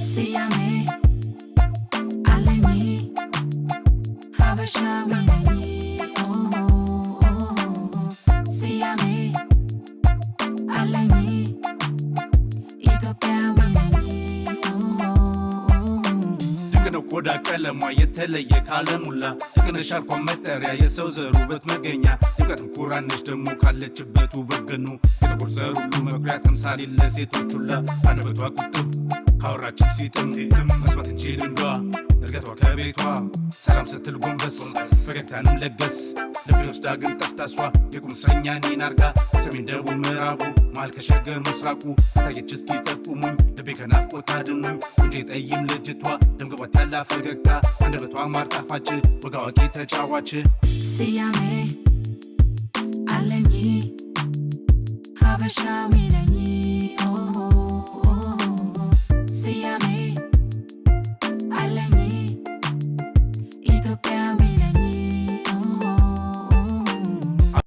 Siyame, aleni, habasha wineni. Siyame, aleni, Ethiopia wineni. Dikano koda kalama yeteleye kalamulla. Dikano sharko materia yesozeru bet magenya. Dikano kuranish demu kalechbetu begenu. Dikano zeru lumegria tamsali lesetuchulla. Anabetu akutub. ካወራችን ሲጥም መስማት እንችልን ዷ እርገቷ ከቤቷ ሰላም ስትል ጎንበስ ፈገግታንም ለገስ ልቤ ወስዳ ግን ጠፍታሷ የቁም እስረኛ እኔን አርጋ ሰሜን ደቡብ ምዕራቡ መሃል ከሸገር ምስራቁ ታየች እስኪ ጠቁሙኝ ልቤ ከናፍቆት አድኑኝ ቆንጆ ጠይም ልጅቷ ደምግባት ያላ ፈገግታ አንደበቷ ማር ጣፋጭ ወግ አዋቂ ተጫዋች ስያሜ አለኝ ሀበሻዊ ነኝ